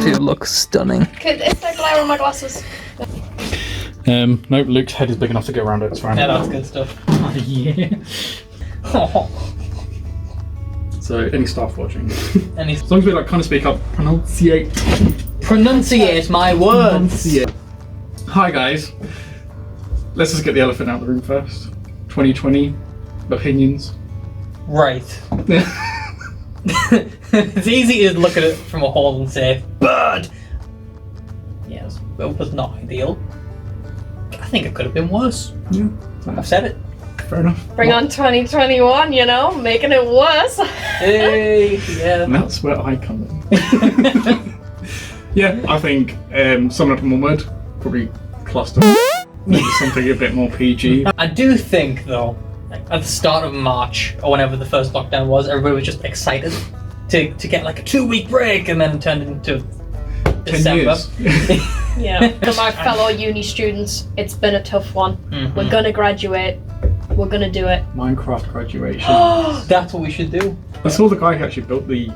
do look stunning. It's like glare on my glasses. Nope, Luke's head is big enough to get around it. It's fine. Yeah, that's good stuff. Yeah. So, any staff watching? Any As long as we like kind of speak up, pronunciate my words. Pronunciate. Hi guys. Let's just get the elephant out of the room first. 2020 opinions. Right. It's easy to look at it from a whole and say, bird! Yes, it was not ideal. I think it could have been worse. Yeah. I've said it. Fair enough. Bring on 2021, you know, making it worse. Hey, yeah. And that's where I come in. Yeah, I think summing up in one word, probably cluster. Maybe something a bit more PG. I do think, though, like, at the start of March, or whenever the first lockdown was, everybody was just excited to get like a 2-week break, and then it turned into 10 December. years. Yeah. For my fellow uni students, it's been a tough one. Mhm. We're gonna graduate. We're gonna do it. Minecraft graduation. That's what we should do. I saw the guy who actually built the...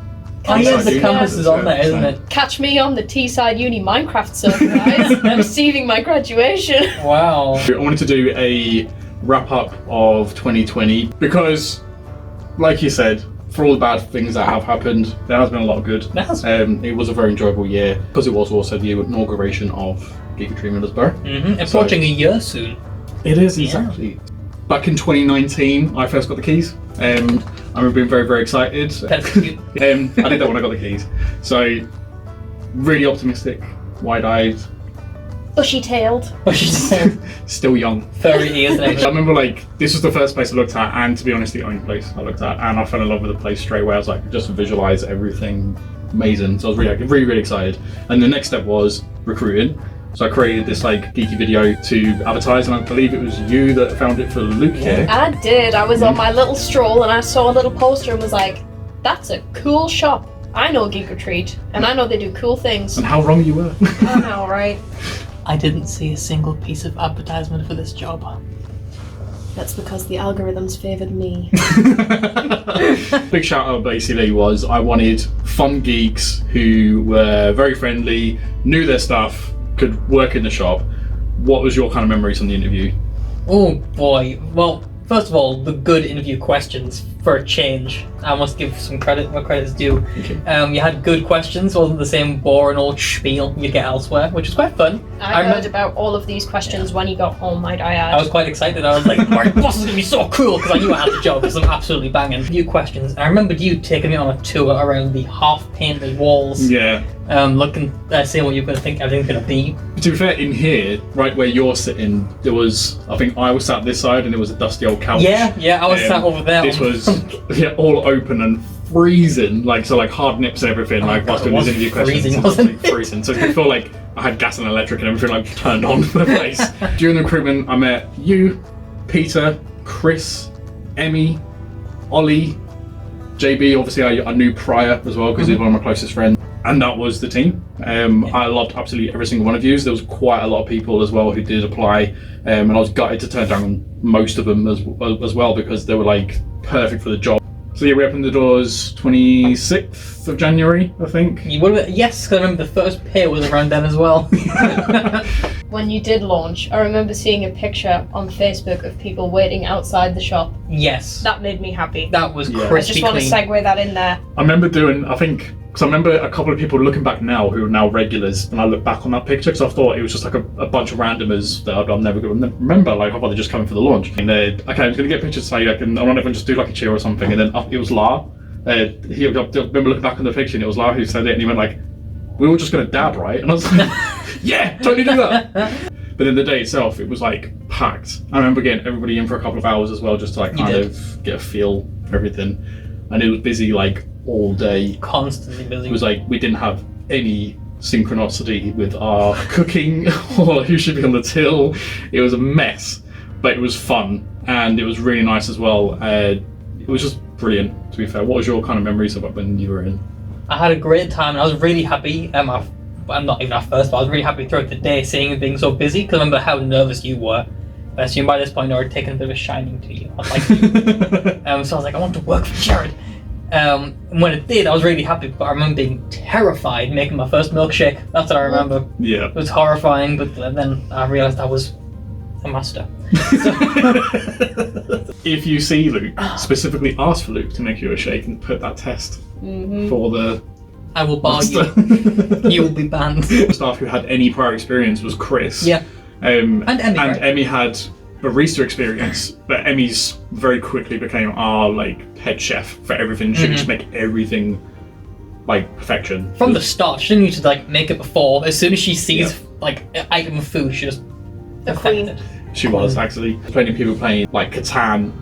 Oh yeah, the Uni. campus is on there, isn't it? Catch me on the Teesside Uni Minecraft server, guys. Receiving my graduation. Wow. I wanted to do a wrap-up of 2020 because, like you said, for all the bad things that have happened, there has been a lot of good. It was a very enjoyable year because it was also the inauguration of Geek Middlesbrough. Mm-hmm. Approaching a year soon. It is, exactly. Back in 2019, I first got the keys. I remember being very, very excited. That's cute. I did that when I got the keys. So, really optimistic, wide-eyed, Bushy-tailed. still young. 30 years and I everything. remember this was the first place I looked at, and to be honest, the only place I looked at, and I fell in love with the place straight away. I was like, just visualize everything amazing. So I was really, really excited. And the next step was recruiting. So I created this geeky video to advertise, and I believe it was you that found it for Luke here. I did. I was on my little stroll and I saw a little poster and was like, that's a cool shop. I know Geek Retreat, and I know they do cool things. And how wrong you were. I know, right? I didn't see a single piece of advertisement for this job. That's because the algorithms favoured me. Big shout out basically was I wanted fun geeks who were very friendly, knew their stuff, could work in the shop. What was your kind of memories from the interview? Oh boy. Well, first of all, the good interview questions for a change. I must give some credit where credit's due. Okay. You had good questions, wasn't the same boring old spiel you get elsewhere, which was quite fun. I heard about all of these questions when you got home, might I add. I was quite excited. I was like, my boss is going to be so cool, because I knew I had the job, because I'm absolutely banging. A few questions. I remembered you taking me on a tour around the half-painted walls. Yeah. Looking, seeing what you're going to think everything's going to be. To be fair, in here, right where you're sitting, there was, I think I was sat this side and there was a dusty old couch. Yeah, I was sat over there. This was all open and freezing, hard nips and everything, whilst doing these interview questions. Freezing, It was wasn't it? freezing. So it could feel like I had gas and electric and everything turned on for the place. During the recruitment, I met you, Peter, Chris, Emmy, Ollie, JB, obviously I knew prior as well because he was one of my closest friends. And that was the team. I loved absolutely every single one of you. There was quite a lot of people as well who did apply, and I was gutted to turn down most of them as well because they were perfect for the job. So yeah, we opened the doors 26th of January, I think. You would have, yes, because I remember the first pay was around then as well. When you did launch, I remember seeing a picture on Facebook of people waiting outside the shop. Yes. That made me happy. That was Yeah. I crispy just want to clean. segue that in there. I remember because I remember a couple of people looking back now who are now regulars, and I look back on that picture because I thought it was just a bunch of randomers that I'm never going to remember, how about they just coming for the launch. And okay, I'm going to get pictures so I want everyone to just do a cheer or something, and then it was La. I remember looking back on the picture and it was La who said it, and he went we were just going to dab, right? And I was like, yeah, totally do that. But then the day itself, it was packed. I remember getting everybody in for a couple of hours as well, just to kind of get a feel for everything. And it was busy all day. Constantly busy. It was we didn't have any synchronicity with our cooking or who should be on the till. It was a mess, but it was fun and it was really nice as well. It was just brilliant, to be fair. What was your kind of memories of when you were in? I had a great time and I was really happy. I'm not even at first, but I was really happy throughout the day seeing it being so busy because I remember how nervous you were. I assume by this point I had taken a bit of a shining to you. I liked you. So I was like, I want to work for Jared. When it did, I was really happy, but I remember being terrified making my first milkshake. That's what I remember. Yeah. It was horrifying, but then I realised I was a master. If you see Luke, specifically ask for Luke to make you a shake and put that test for the... I will bar you. You will be banned. The staff who had any prior experience was Chris. Yeah. And Emmy, And right? Emmy had barista experience, but Emmy's very quickly became our head chef for everything. She could just make everything perfection. From the start, she didn't need to make it before. As soon as she sees an item of food, she just The queen. perfected. She was actually plenty of people playing Catan.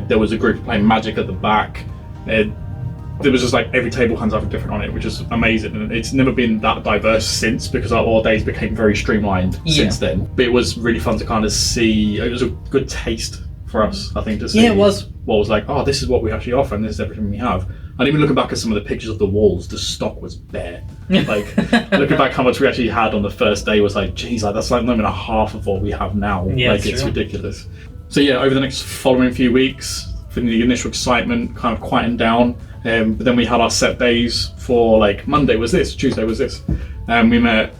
There was a group playing Magic at the back. There was just every table had something different on it, which is amazing. And it's never been that diverse since, because our days became very streamlined since then. But it was really fun to kind of see. It was a good taste for us, I think, to see. Yeah, it was. What was this is what we actually offer, and this is everything we have. And even looking back at some of the pictures of the walls, the stock was bare. Looking back how much we actually had on the first day was geez, that's not even a half of what we have now. Yeah, it's true. ridiculous. So yeah, over the next following few weeks, for the initial excitement kind of quieting down, but then we had our set days for Monday was this, Tuesday was this, and we met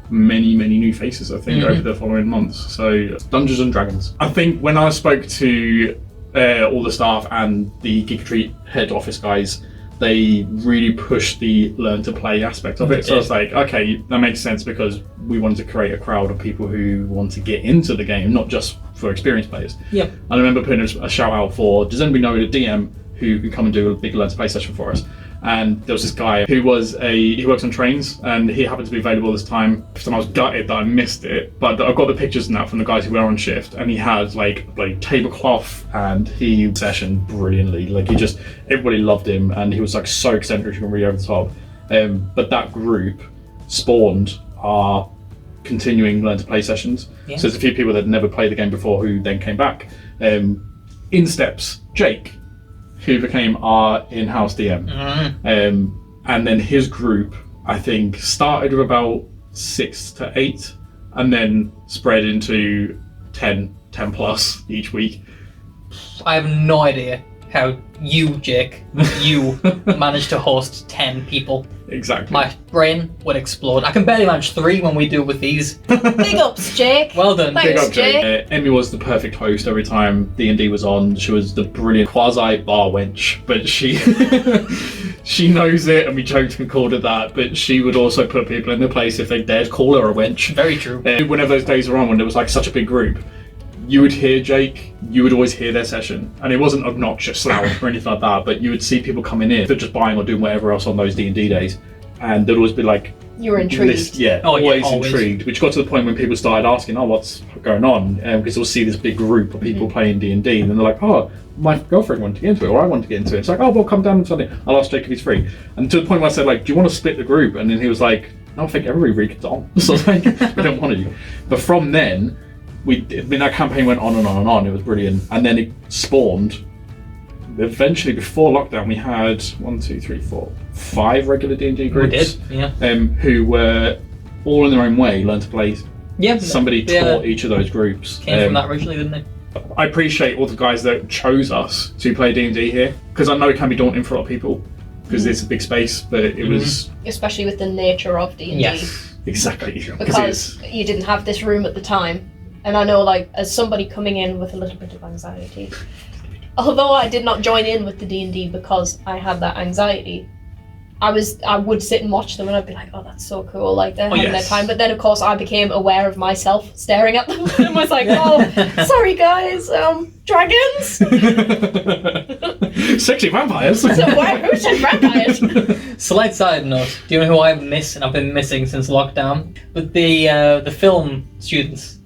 many new faces, I think, over the following months. So Dungeons and Dragons. I think when I spoke to all the staff and the Geek Retreat head office guys, they really pushed the learn to play aspect of it. So I was okay, that makes sense, because we wanted to create a crowd of people who want to get into the game, not just for experienced players. Yep. And I remember putting a shout out for, does anybody know the DM who can come and do a big learn to play session for us? And there was this guy who he works on trains, and he happened to be available this time. And I was gutted that I missed it, but I've got the pictures now from the guys who were on shift, and he had tablecloth, and he sessioned brilliantly. Everybody loved him, and he was so eccentric and really over the top. But that group spawned our continuing learn to play sessions. Yeah. So there's a few people that had never played the game before who then came back. In steps Jake, who became our in-house DM. And then his group, I think, started with about 6 to 8, and then spread into 10 plus each week. I have no idea how you, Jake, managed to host 10 people. Exactly. My brain would explode. I can barely manage 3 when we do it with these. Big ups, Jake. Well done. Thanks, Big up, Jake. Jake. Emmy was the perfect host every time D&D was on. She was the brilliant quasi-bar wench, but she she knows it, and we joked and called her that, but she would also put people in their place if they dared call her a wench. Very true. Whenever those days were on, when there was such a big group, you would hear Jake, you would always hear their session, and it wasn't obnoxious, loud, or anything like that, but you would see people coming in, they're just buying or doing whatever else on those D&D days, and they'd always be You were intrigued. always intrigued, which got to the point when people started asking, what's going on, because they'll see this big group of people playing D&D, and then they're my girlfriend wanted to get into it, or I want to get into it. It's well, come down on Sunday, I'll ask Jake if he's free. And to the point where I said, do you want to split the group? And then he was no, I think everybody really gets on, so we don't want to. But from then, that campaign went on and on and on. It was brilliant, and then it spawned. Eventually, before lockdown, we had 5 regular D&D groups. We did, yeah. Who were all in their own way learn to play. Yeah. Somebody taught each of those groups. Came from that originally, didn't they? I appreciate all the guys that chose us to play D&D here, because I know it can be daunting for a lot of people, because it's a big space, but it was... Especially with the nature of D&D. Yes. Exactly. Because you didn't have this room at the time. And I know, as somebody coming in with a little bit of anxiety, although I did not join in with the D&D because I had that anxiety, I would sit and watch them, and I'd be that's so cool, they're having their time. But then, of course, I became aware of myself staring at them, and was sorry guys, dragons? Sexy vampires? So who said vampires? Slight side note, do you know who I miss, and I've been missing since lockdown? But the film students.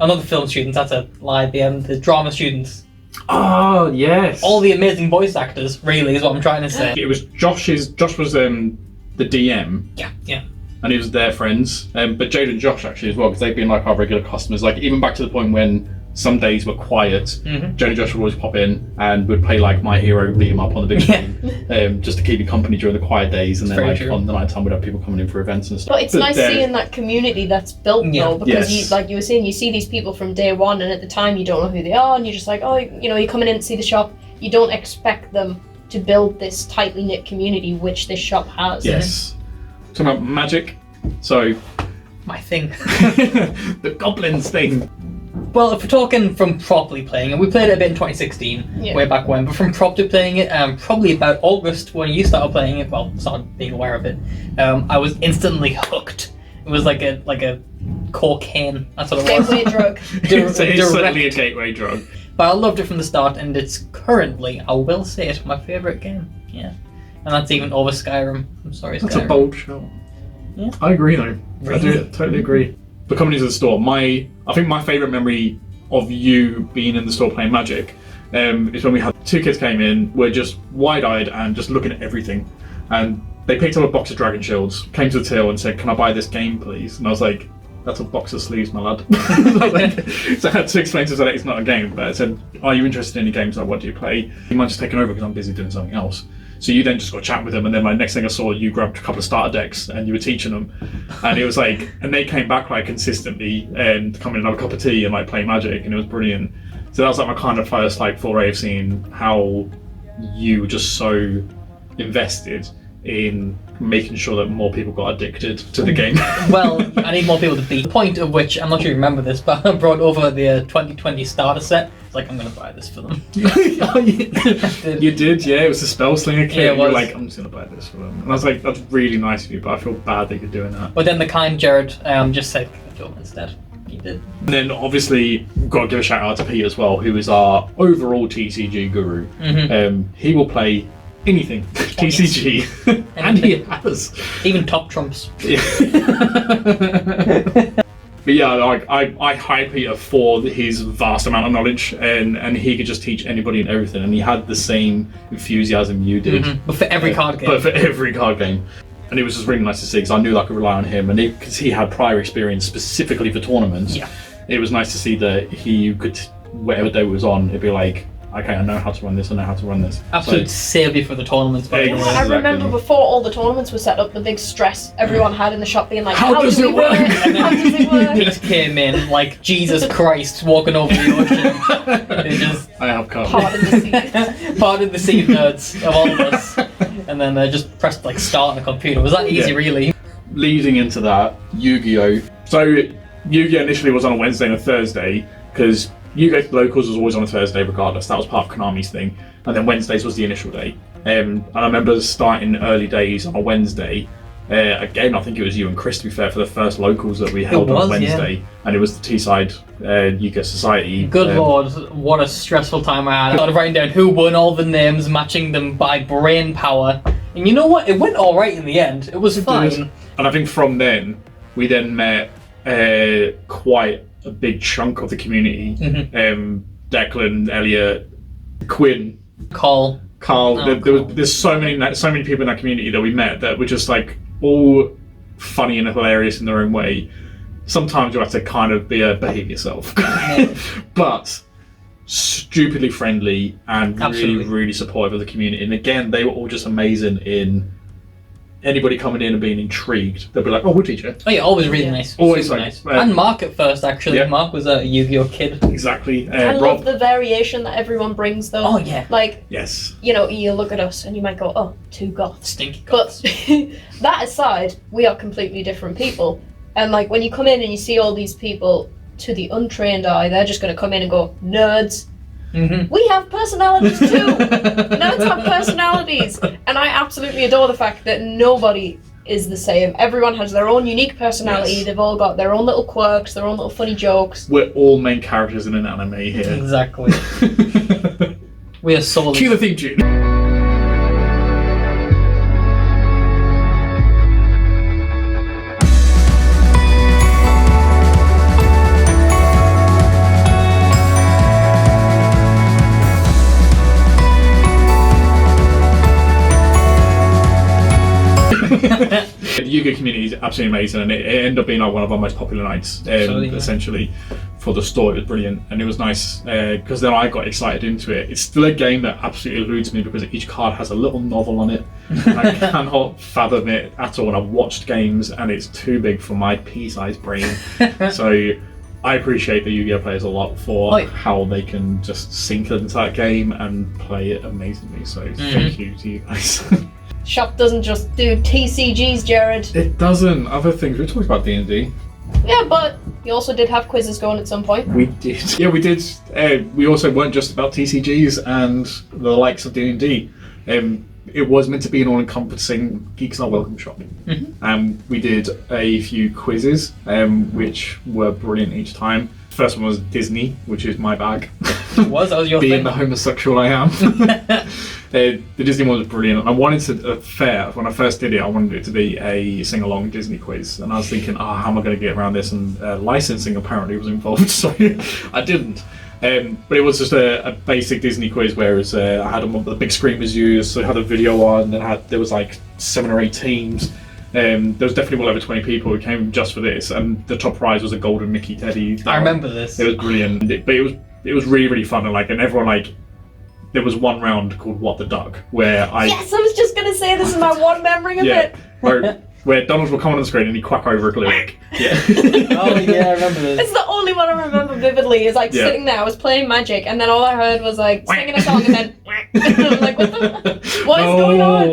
Oh, not the film students, that's a lie, the drama students. Oh, yes. All the amazing voice actors, really, is what I'm trying to say. It was Josh was the DM. Yeah. And he was their friends. But Jade and Josh actually as well, because they've been our regular customers. Even back to the point when some days were quiet, Jade and Josh would always pop in and would play My Hero, beat 'em up on the big screen, just to keep you company during the quiet days. And then on the night time we'd have people coming in for events and stuff. But it's nice seeing that community that's built though, because you were saying, you see these people from day one, and at the time you don't know who they are, and you're just you're coming in to see the shop, you don't expect them to build this tightly knit community, which this shop has. Yes. Talking about magic, so My thing. the goblins thing. Well, if we're talking from properly playing it, we played it a bit in 2016, way back when, but from properly playing it, probably about August when you started playing it, well, started being aware of it, I was instantly hooked. It was like a cocaine, that's what it was. Gateway drug. It's certainly a gateway drug. But I loved it from the start, and it's currently, I will say it, my favourite game. Yeah. And that's even over Skyrim. I'm sorry, Skyrim. That's a bold shout. Yeah. I agree though. Really? I do totally agree. But coming into the store, I think my favourite memory of you being in the store playing Magic is when we had 2 kids came in, were just wide-eyed and just looking at everything. And they picked up a box of Dragon Shields, came to the till and said, "Can I buy this game, please?" And I was like, "That's a box of sleeves, my lad." So I had to explain to them that it's not a game, but I said, "Are you interested in any games? Like, what do you play?" You mind just taking over because I'm busy doing something else. So you then just got chatting with them, and then next thing I saw, you grabbed a couple of starter decks and you were teaching them, and it was like, and they came back like consistently and come in and have a cup of tea and like play Magic, and it was brilliant. So that was like my kind of first like foray of seeing how you were just so invested in making sure that more people got addicted to the game. Well, I need more people to beat. The point of which, I'm not sure you remember this, but I brought over the 2020 starter set. It's like, I'm going to buy this for them. You did, yeah. It was a spell slinger kit. Yeah, and you were like, I'm just going to buy this for them. And I was like, that's really nice of you, but I feel bad that you're doing that. But then the kind Jared just said, "Go instead." He did. And then obviously, got to give a shout out to Pete as well, who is our overall TCG guru. Mm-hmm. He will play anything TCG, and he has. Even top trumps. Yeah. But yeah, I hype Peter for his vast amount of knowledge, and he could just teach anybody and everything, and he had the same enthusiasm you did. Mm-hmm. But for every card game. But for every card game. And it was just really nice to see, because I knew that I could rely on him, and because he had prior experience specifically for tournaments, it was nice to see that he could, whatever day it was on, it'd be like, okay, I know how to run this, I know how to run this. Absolute saviour for the tournaments. By the way. I remember before all the tournaments were set up, the big stress everyone had in the shop being like, how does it work? And How does it then work? Pete came in like Jesus Christ walking over the ocean. It just I have cards. Pardon the sea. parted the sea nerds of all of us. And then just pressed like start on a computer. Was that easy, really? Leading into that, Yughio. So Yughio initially was on a Wednesday and a Thursday, because Yughio Locals was always on a Thursday regardless. That was part of Konami's thing. And then Wednesdays was the initial day. And I remember starting early days on a Wednesday. Again, I think it was you and Chris, to be fair, for the first locals that we held on Wednesday. And it was the Teesside Yughio Society. Good lord, what a stressful time I had. I started writing down who won all the names, matching them by brain power. And you know what? It went alright in the end. It was fine. And I think from then, we then met quite a big chunk of the community. Declan, Elliot, Quinn, Carl. There's so many people in that community that we met that were just like all funny and hilarious in their own way. Sometimes you have to kind of behave yourself, but stupidly friendly and really, really supportive of the community. And again, they were all just amazing in anybody coming in and being intrigued. They'll be like, "Oh, we'll teach you." Oh yeah, always really nice. Always super like, nice. And Mark at first, actually. Yeah. Mark was a Yu-Gi-Oh kid. Exactly. I Rob, love the variation that everyone brings, though. Oh yeah. Like, yes. you know, you look at us and you might go, "Oh, 2 goths." Stinky But gods. that aside, we are completely different people. And like when you come in and you see all these people, to the untrained eye, they're just going to come in and go, "Nerds." We have personalities too. Nerds have personalities, and I absolutely adore the fact that nobody is the same. Everyone has their own unique personality. Yes. They've all got their own little quirks, their own little funny jokes. We're all main characters in an anime here. Exactly. We are souls. Cue the theme tune. The Yughio community is absolutely amazing, and it ended up being like one of our most popular nights, essentially, for the store. It was brilliant, and it was nice because then I got excited into it. It's still a game that absolutely eludes me because each card has a little novel on it, and I cannot fathom it at all. And I've watched games, and it's too big for my pea-sized brain. So I appreciate the Yughio players a lot for Oh, yeah. how they can just sink into that game and play it amazingly. So thank you to you guys. Shop doesn't just do TCGs, Jared. It doesn't. Other things. We talked about D&D. Yeah, but you also did have quizzes going at some point. We did. Yeah, we did. We also weren't just about TCGs and the likes of D&D. It was meant to be an all-encompassing Geeks Not Welcome shop. We did a few quizzes, which were brilliant each time. First one was Disney, which is my bag. That was your Being thing. the homosexual I am. The Disney one was brilliant. I wanted to, when I first did it, I wanted it to be a sing-along Disney quiz. And I was thinking, how am I going to get around this? And licensing apparently was involved, so I didn't. But it was just a basic Disney quiz, whereas I had the big screen was used, so I had a video on, and there was like 7 or 8 teams. There was definitely well over 20 people who came just for this, and the top prize was a golden Mickey teddy. I remember this. It was brilliant, but it was really, really fun, and everyone there was one round called What the Duck, where Yes, I was just gonna say this is my one memory of it. where Donald will come on the screen and he quack over a glue. Yeah. Oh yeah, I remember this. It's the only one I remember vividly. Is sitting there, I was playing Magic, and then all I heard was singing a song, and then and I was like, what is going on?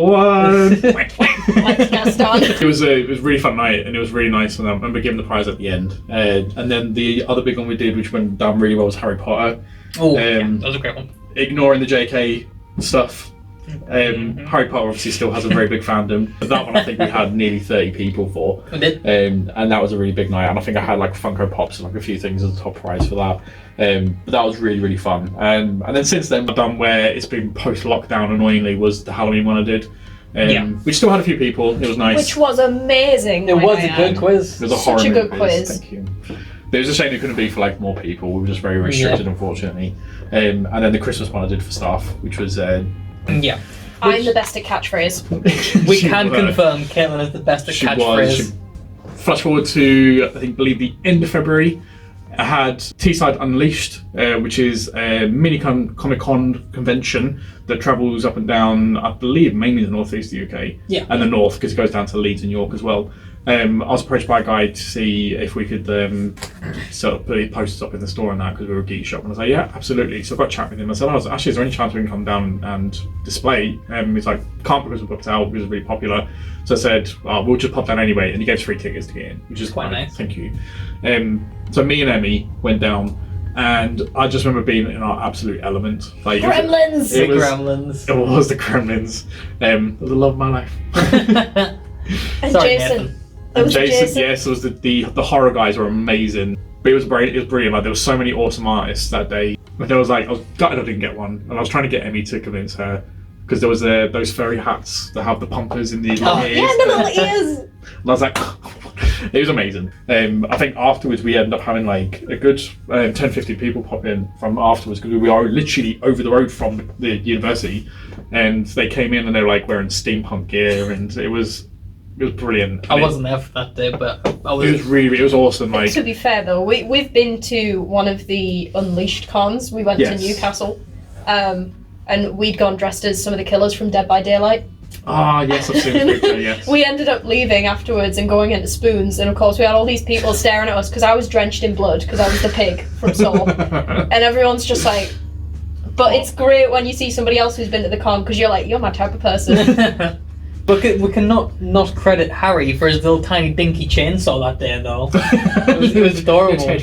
Lights cast on. It was a really fun night, and it was really nice, and I remember giving the prize at the end. And then the other big one we did, which went down really well, was Harry Potter. Oh, yeah, that was a great one. Ignoring the JK stuff. Harry Potter obviously still has a very big fandom, but that one I think we had nearly 30 people for. We did. And that was a really big night, and I think I had Funko Pops and a few things as a top prize for that. But that was really, really fun. And then since then, I've done where it's been post-lockdown, annoyingly, was the Halloween one I did. Which still had a few people. It was nice. Which was amazing. It was a good quiz. It was a Such horror a good movie quiz. Thank you. But it was a shame it couldn't be for more people. We were just very restricted, unfortunately. And then the Christmas one I did for staff, which was Yeah. I'm the best at catchphrase. We can confirm Caitlin is the best at catchphrase. Flash forward to, I believe the end of February, I had Teesside Unleashed, which is a mini Comic-Con convention that travels up and down, I believe, mainly the northeast of the UK. Yeah. And the north, because it goes down to Leeds and York as well. I was approached by a guy to see if we could set up posters up in the store and that, because we were a geek shop. And I was like, yeah, absolutely. So I got a chat with him. I said, actually, is there any chance we can come down and display? He's like, can't because we're booked out, because it's really popular. So I said, we'll just pop down anyway. And he gave us 3 tickets to get in, which is quite nice. Thank you. So me and Emmy went down, and I just remember being in our absolute element. Gremlins! Gremlins. It was the Gremlins. It was the love of my life. And Sorry, Jason. Nathan. And Jason, yes, it was the horror guys were amazing. But it was brilliant. There were so many awesome artists that day. But there was I was gutted I didn't get one, and I was trying to get Emmy to convince her, because there was those furry hats that have the pumpers in the ears. Yeah, the little ears. And I was like, it was amazing. I think afterwards we ended up having a good 10-15 people pop in from afterwards, because we are literally over the road from the university, and they came in and they were wearing steampunk gear, and it was brilliant. I wasn't there for that day, but I was. It was awesome. To be fair though, we've been to one of the Unleashed cons. We went to Newcastle, and we'd gone dressed as some of the killers from Dead by Daylight. Ah, yes, I've seen the picture, yes. We ended up leaving afterwards and going into Spoons, and of course we had all these people staring at us, because I was drenched in blood, because I was the pig from Saw. And everyone's just but it's great when you see somebody else who's been to the con, because you're my type of person. But we cannot not credit Harry for his little tiny dinky chainsaw that day, though. It was adorable.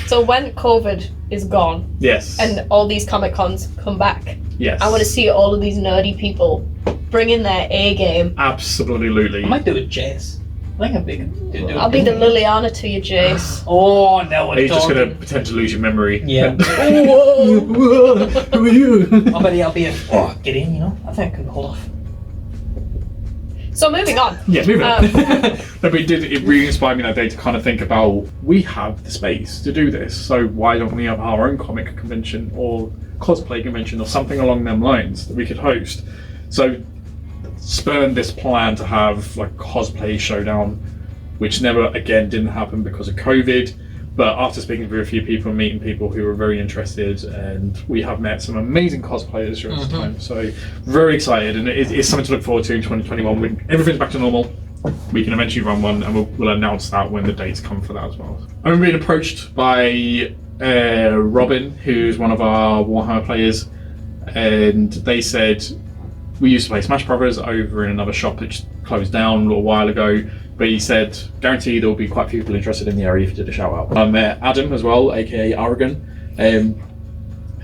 So when COVID is gone, yes, and all these Comic Cons come back, yes, I want to see all of these nerdy people bring in their A game. Absolutely. I might do it, Jace. I think I'll be I'll be the Liliana to you, Jace. Oh, no, He's just going to pretend to lose your memory. Yeah. Whoa, who are you? I bet I'll be get in, I think I can hold off. So moving on. Yeah, moving on. But it really inspired me that day to kind of think about, we have the space to do this, so why don't we have our own comic convention or cosplay convention or something along them lines that we could host? So spurned this plan to have cosplay showdown, which never again didn't happen because of COVID. But after speaking to a few people and meeting people who were very interested, and we have met some amazing cosplayers during this time, so very excited, and it's something to look forward to in 2021 when everything's back to normal. we can eventually run one, and we'll announce that when the dates come for that as well. I remember being approached by Robin, who's one of our Warhammer players, and they said, we used to play Smash Brothers over in another shop that just closed down a little while ago, but he said, guarantee there will be quite a few people interested in the area if you did a shout out. I met Adam as well, aka Aragon,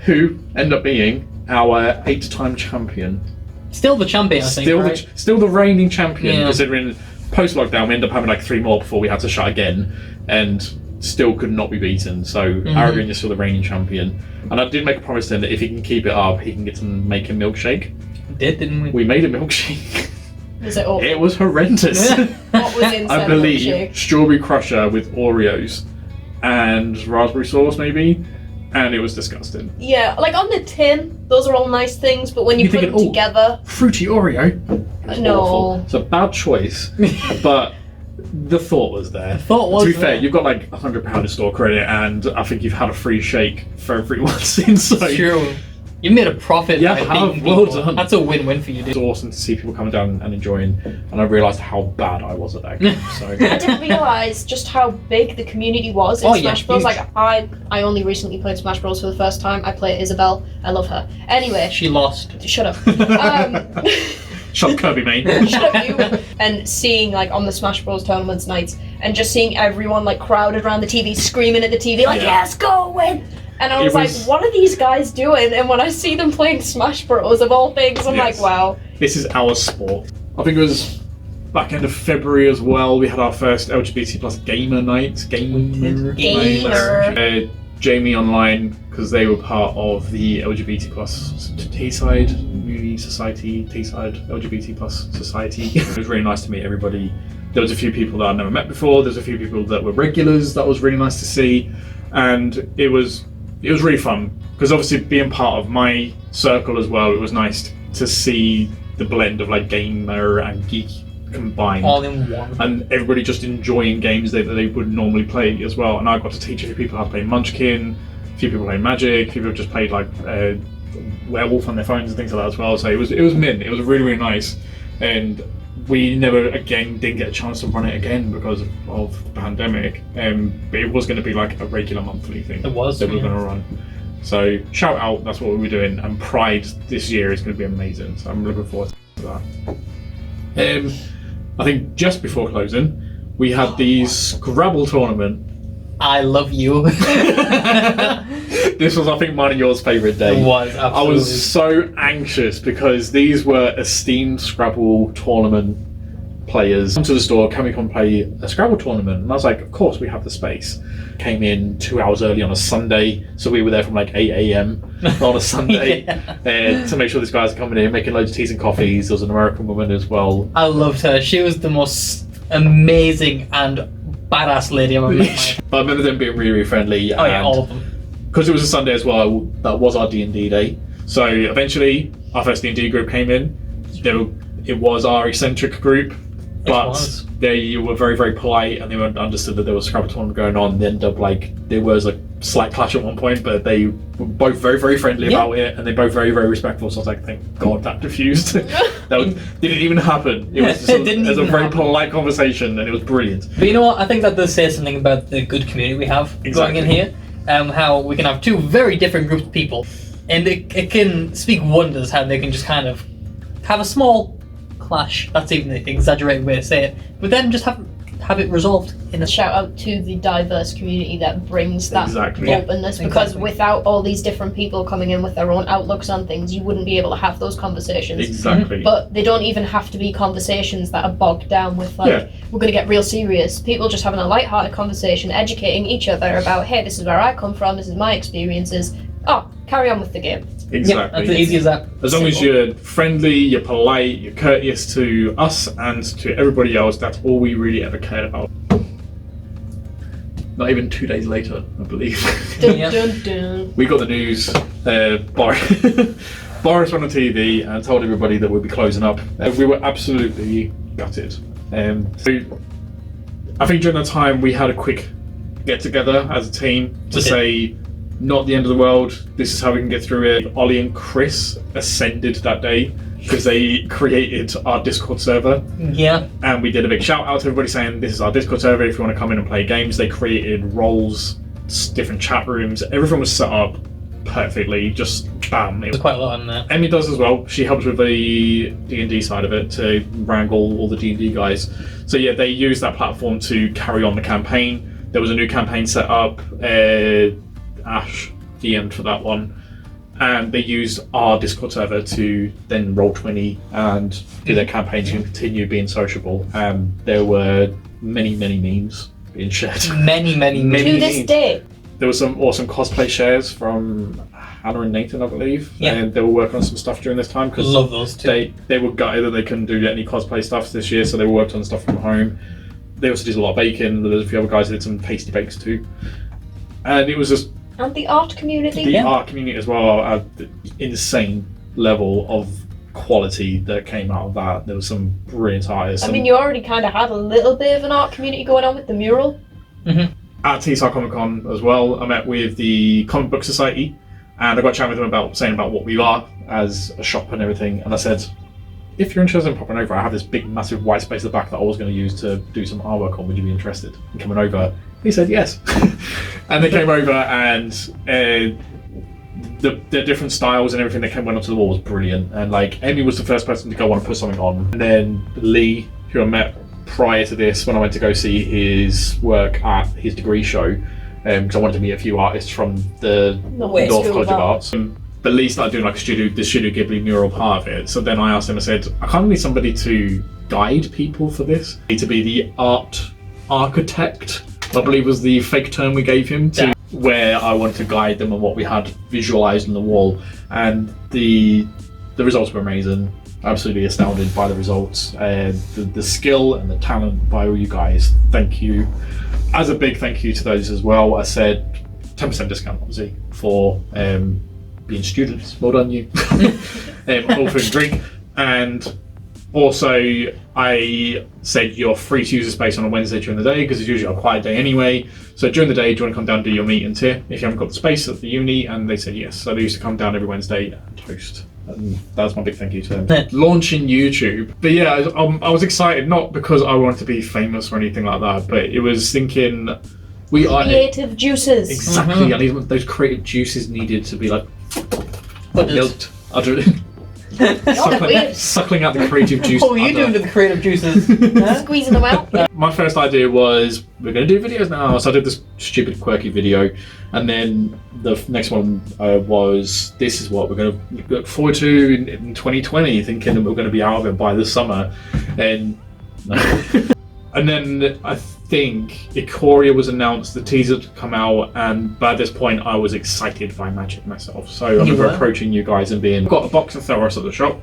who ended up being our 8-time champion. Still the champion, I think, right? Still the reigning champion, considering post-lockdown we ended up having like 3 more before we had to shut again, and still could not be beaten. So Aragon is still the reigning champion. And I did make a promise to him that if he can keep it up, he can get to make a milkshake. We did, didn't we? We made a milkshake. Was it awful? It was horrendous. What was inside I believe milkshake? strawberry crusher with Oreos and raspberry sauce maybe, and it was disgusting. Yeah, like on the tin, those are all nice things, but when you put them together... Fruity Oreo? No. Awful. It's a bad choice, but the thought was there. To be fair, you've got like £100 in store credit, and I think you've had a free shake for everyone since. So true. You made a profit by beating well people. done. That's a win-win for you, dude. It's awesome to see people coming down and enjoying, and I realised how bad I was at that game. So I didn't realise just how big the community was in Smash Bros. Like I only recently played Smash Bros for the first time. I play Isabelle. I love her. Anyway. She lost. Shut up. Shut up, Kirby, mate. Shut up, you. And seeing like on the Smash Bros tournaments nights, and just seeing everyone like crowded around the TV, screaming at the TV like, yes, go win! And I was like, what are these guys doing? And when I see them playing Smash Bros, of all things, I'm like, wow. This is our sport. I think it was back end of February as well, we had our first LGBT plus gamer night. Gamer. Jamie Online, because they were part of the LGBT plus T-side, Uni Society, T-side, LGBT plus Society. It was really nice to meet everybody. There was a few people that I'd never met before, there's a few people that were regulars, that was really nice to see. And it was really fun, because obviously being part of my circle as well, it was nice to see the blend of like gamer and geek combined. All in one. And everybody just enjoying games that they would normally play as well. And I got to teach a few people how to play Munchkin, a few people playing Magic, a few people just played like Werewolf on their phones and things like that as well. So it was mint, it was really, really nice. And we never again didn't get a chance to run it again because of the pandemic, but it was going to be like a regular monthly thing. It was, that we were going to run. So shout out, that's what we were doing, and Pride this year is going to be amazing. So I'm looking forward to that. I think just before closing, we had the Scrabble tournament. I love you. This was, I think, mine and yours favourite day. It was, absolutely. I was so anxious because these were esteemed Scrabble tournament players. Come to the store, can we come play a Scrabble tournament? And I was like, of course, we have the space. Came in 2 hours early on a Sunday, so we were there from like 8 a.m. on a Sunday to make sure these guys are coming in, making loads of teas and coffees. There was an American woman as well. I loved her. She was the most amazing and badass lady I've ever met. But I remember them being really, really friendly. Oh yeah, all of them. Because it was a Sunday as well, that was our D&D day. So eventually, our first D&D group came in. It was our eccentric group, but they were very, very polite, and they understood that there was a Scrabble tournament going on. They ended up there was a slight clash at one point, but they were both very, very friendly about it, and they both very, very respectful. So I was like, thank God that diffused. Didn't even happen. It was just a very polite conversation, and it was brilliant. But you know what? I think that does say something about the good community we have going in here. How we can have two very different groups of people, and it can speak wonders how they can just kind of have a small clash. That's even the exaggerated way to say it, but then just have it resolved in a shout out to the diverse community that brings that openness, because without all these different people coming in with their own outlooks on things, you wouldn't be able to have those conversations. Exactly. But they don't even have to be conversations that are bogged down with we're going to get real serious. People just having a light-hearted conversation, educating each other about, hey, this is where I come from, this is my experiences. Oh, carry on with the game. Exactly. Yeah, that's as easy as that. As long as you're friendly, you're polite, you're courteous to us and to everybody else, that's all we really ever cared about. Not even 2 days later, I believe. Dun, dun, dun. We got the news. Boris went on TV and told everybody that we'd be closing up. We were absolutely gutted. So I think during that time we had a quick get together as a team to say, not the end of the world, this is how we can get through it. Ollie and Chris ascended that day because they created our Discord server. Yeah. And we did a big shout out to everybody saying, this is our Discord server, if you want to come in and play games. They created roles, different chat rooms, everything was set up perfectly, just bam. There's quite a lot on there. Emmy does as well. She helps with the D&D side of it to wrangle all the D&D guys. So yeah, they used that platform to carry on the campaign. There was a new campaign set up. Ash DM'd for that one. And they used our Discord server to then Roll20 and do their campaigns and continue being sociable. There were many memes being shared. Many To this memes. day. There was some awesome cosplay shares from Hannah and Nathan, I believe. Yeah. And they were working on some stuff during this time because love those two. They were gutted that they couldn't do any cosplay stuff this year, so they worked on stuff from home. They also did a lot of baking. There was a few other guys that did some tasty bakes too. And it was just And the art community. the art community as well, had the insane level of quality that came out of that. There was some brilliant artists. I mean, you already kind of had a little bit of an art community going on with the mural. Mm-hmm. At TSR Comic Con as well, I met with the Comic Book Society, and I got chatting with them about saying about what we are as a shop and everything. And I said, if you're interested in popping over, I have this big, massive white space at the back that I was going to use to do some artwork on. Would you be interested in coming over? He said yes, and they came over, and the different styles and everything that went onto the wall was brilliant. And like Amy was the first person to go on and put something on, and then Lee, who I met prior to this when I went to go see his work at his degree show, because I wanted to meet a few artists from the Way North School College of of Arts. But Lee started doing like the Studio Ghibli mural part of it. So then I asked him, I said, I kind of need somebody to guide people for this. I need to be the art architect, I believe was the fake term we gave him, to where I wanted to guide them on what we had visualized on the wall. And the results were amazing. Absolutely astounded by the results. The skill and the talent by all you guys. Thank you. As a big thank you to those as well, I said 10% discount obviously for being students. Well done you. All food and drink. And also I said you're free to use the space on a Wednesday during the day because it's usually a quiet day anyway. So during the day, do you want to come down and do your meetings here if you haven't got the space at the uni? And they said yes. So they used to come down every Wednesday and host. And that's my big thank you to them. Launching YouTube. But yeah, I was excited, not because I wanted to be famous or anything like that, but it was thinking we are Creative juices. exactly. I need those creative juices needed to be like milked. I don't suckling out the creative juice. What were you doing to the creative juices? Squeezing them out. My first idea was we're going to do videos now, so I did this stupid quirky video, and then the next one was this is what we're going to look forward to in 2020, thinking that we're going to be out of it by the summer, and and then I think Ikoria was announced, the teaser to come out, and by this point I was excited by Magic myself. So I remember approaching you guys and being, got a box of throw us at the shop.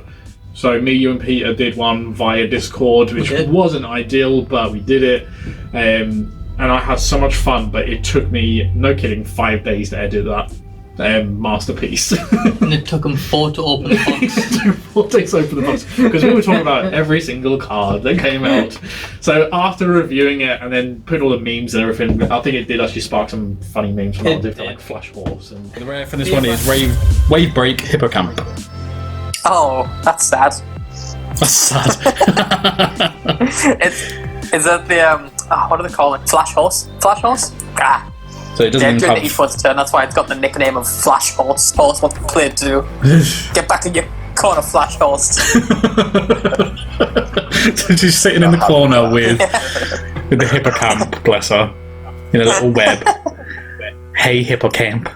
So me, you and Peter did one via Discord, which wasn't ideal, but we did it. And I had so much fun, but it took me, no kidding, 5 days to edit that masterpiece. And it took them 4 to open the box. It took 4 days to open the box, because we were talking about every single card that came out. So after reviewing it and then putting all the memes and everything, I think it did actually spark some funny memes from a lot of different, like Flash Horse. And the rare for this one is Wave Break Hippocamp. Oh, that's sad. That's sad. Is that the what do they call it? Flash Horse? Flash Horse? Ah. So it doesn't Yeah, even during the have... esports turn, that's why it's got the nickname of Flash Horse. Horse, what the player do? Get back in your corner, Flash Horse. So she's sitting in the corner with the hippocamp, bless her, in a little web. Hey, hippocamp.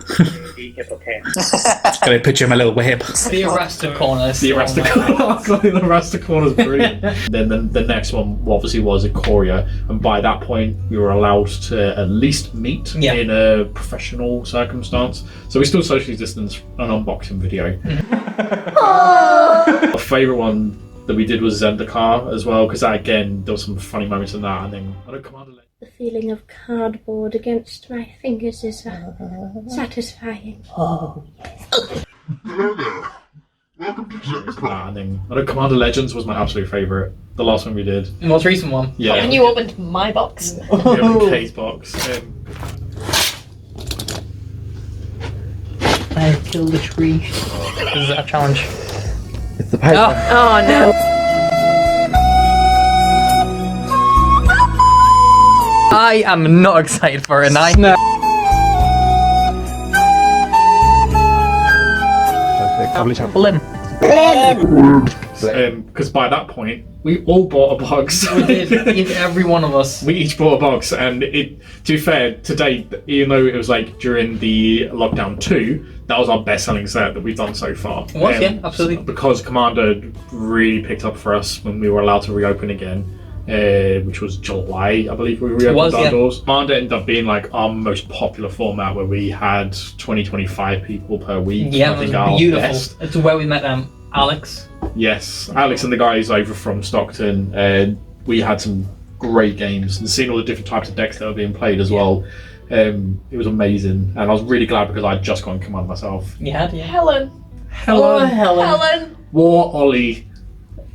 Can I put you in my little web? The Arasta corner. The Arasta corner. The Arasta corner's brilliant. Then the next one obviously was Ikoria, and by that point we were allowed to at least meet in a professional circumstance. So we still socially distanced an unboxing video. My favourite one that we did was Zendikar as well, because again there was some funny moments in that, and then I don't Commander. The feeling of cardboard against my fingers is satisfying. Oh, yes. Hello there. Welcome to Zendikar. And then I know Commander Legends was my absolute favourite. The last one we did. The most recent one. Yeah. And you opened my box. We opened Kay's box. I killed the tree. This is our challenge. It's the paper. Oh no. I am not excited for it, now. Perfect. Blim. Because by that point, we all bought a box. We did. Every one of us. We each bought a box, and to be fair, to date, even though it was like during the lockdown 2, that was our best-selling set that we've done so far. It was, yeah, absolutely. Because Commander really picked up for us when we were allowed to reopen again, which was July, I believe we reopened our doors. Commander ended up being like our most popular format, where we had 20-25 people per week. Yeah, I think it was beautiful. Best. It's where we met Alex. Yes, Alex and the guys over from Stockton. We had some great games, and seeing all the different types of decks that were being played as well. It was amazing, and I was really glad because I'd just gone Command myself. You had, yeah. Helen. Helen. War Ollie.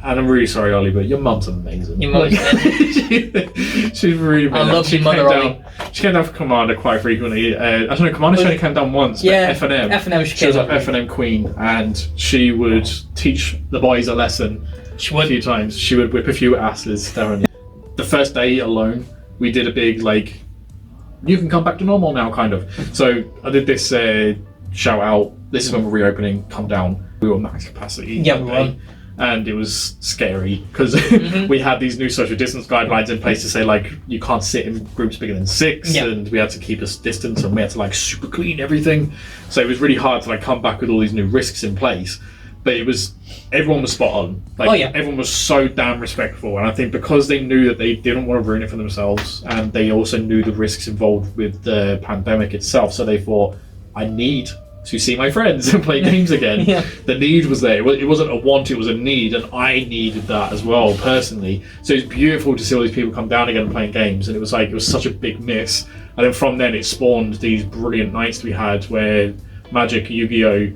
And I'm really sorry, Ollie, but your mum's amazing. Your mum's She's really amazing. I love your mother, Ollie. She came down for Commander quite frequently. I don't know, Commander only came down once, but F&M. F&M she was up F&M Queen, and she would teach the boys a lesson a few times. She would whip a few asses down. The first day alone, we did a big, like, you can come back to normal now, kind of. So I did this shout out, this is when we're reopening, come down. We were max capacity. Yeah, we were. And it was scary because we had these new social distance guidelines in place to say, like, you can't sit in groups bigger than 6, and we had to keep a distance, and we had to like super clean everything. So it was really hard to like come back with all these new risks in place. But everyone was spot on. Like, everyone was so damn respectful, and I think because they knew that they didn't want to ruin it for themselves, and they also knew the risks involved with the pandemic itself, so they thought, I need to see my friends and play games again. The need was there. It wasn't a want, it was a need, and I needed that as well personally. So it's beautiful to see all these people come down again and playing games, and it was such a big miss. And then from then it spawned these brilliant nights we had where Magic, Yughio,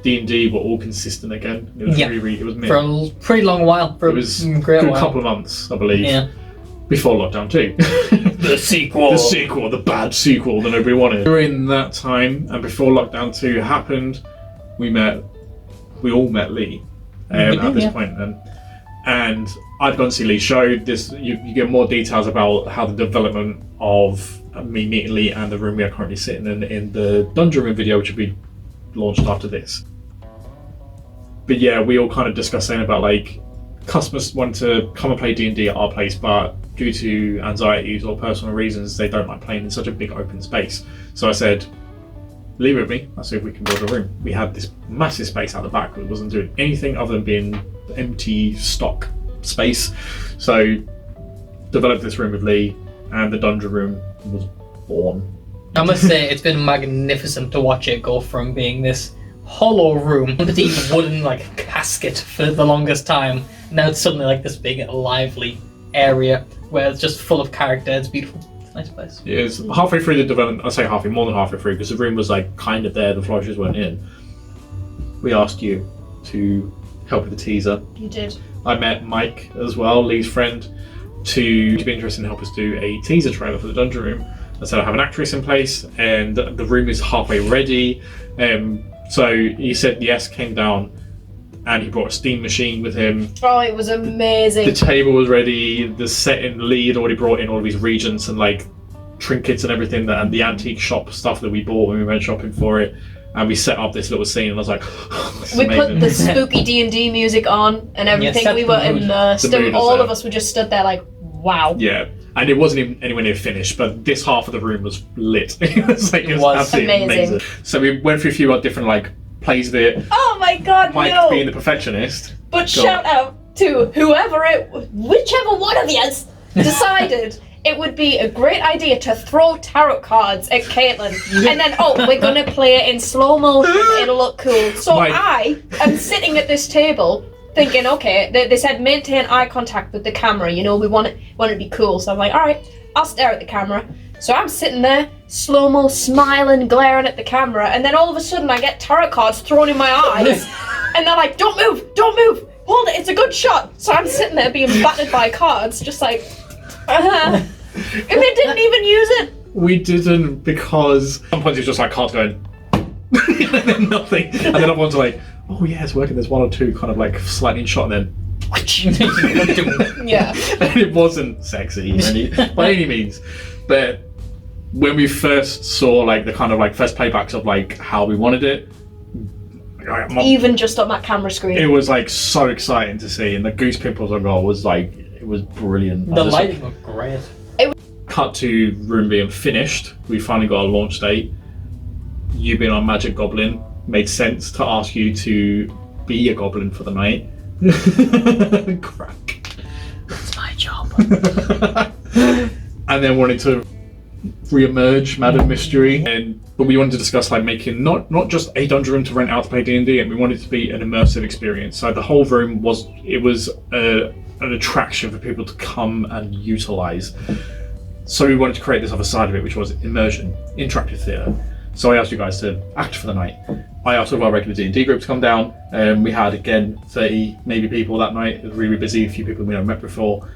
D&D were all consistent again. It was really it was for a pretty long while. It was a good couple of months, I believe. Before lockdown 2. The sequel, the bad sequel that nobody wanted. During that time, and before lockdown 2 happened, we all met Lee at this point then. And I'd gone to see Lee's show. You get more details about how the development of me meeting Lee and the room we are currently sitting in the Dungeon Room video, which will be launched after this. But yeah, we all kind of discussed saying about like customers want to come and play D&D at our place, but due to anxieties or personal reasons, they don't like playing in such a big open space. So I said, leave it with me, I'll see if we can build a room. We had this massive space out the back that wasn't doing anything other than being empty stock space. So developed this room with Lee, and the Dungeon Room was born. I must say, it's been magnificent to watch it go from being this hollow room, empty wooden like casket for the longest time. Now it's suddenly like this big, lively area where it's just full of character. It's beautiful. It's a nice place. It is. Halfway through the development, I say halfway, more than halfway through, because the room was like kind of there, the flashes weren't in. We asked you to help with the teaser. You did. I met Mike as well, Lee's friend, to be interested in help us do a teaser trailer for the Dungeon Room. I said I have an actress in place, and the room is halfway ready. So he said yes, came down, and he brought a steam machine with him. Oh, it was amazing. The table was ready, the setting, Lee had already brought in all of these regents and like trinkets and everything, and the antique shop stuff that we bought when we went shopping for it. And we set up this little scene, and I was like, oh, this is amazing. Put the spooky D&D music on and everything. We were in all of us were just stood there like, wow. Yeah. And it wasn't even anywhere near finished, but this half of the room was lit. It was absolutely amazing. So we went through a few different like plays of it. Oh my god, Mike being the perfectionist. But shout out to whichever one of you decided it would be a great idea to throw tarot cards at Caitlin. And then, we're going to play it in slow motion, it'll look cool. So I am sitting at this table thinking, okay, they said maintain eye contact with the camera, we want it to be cool. So I'm like, all right, I'll stare at the camera. So I'm sitting there, slow-mo, smiling, glaring at the camera, and then all of a sudden I get tarot cards thrown in my eyes, and they're like, don't move, hold it, it's a good shot. So I'm sitting there being battered by cards, just like, and they didn't even use it. We didn't, because sometimes it's just like cards going, and then nothing. And then everyone's like, oh yeah, it's working. There's one or two kind of like slightly in shot, and then Yeah. and it wasn't sexy by any means. But when we first saw like the kind of like first playbacks of like how we wanted it, Even just on that camera screen. it was like so exciting to see, and the goose pimples on goal was like, it was brilliant. The lighting looked great. Cut to room being finished. We finally got a launch date. You being our magic goblin made sense to ask you to be a goblin for the night. Crack. That's my job. And then wanted to re-emerge Madam Mystery, but we wanted to discuss like making not just a dungeon room to rent out to play D&D, and we wanted it to be an immersive experience. So the whole room was an attraction for people to come and utilize. So we wanted to create this other side of it, which was immersion, interactive theatre. So I asked you guys to act for the night. I asked all of our regular D&D group to come down. We had, again, 30 maybe people that night. It was really busy, a few people we haven't met before.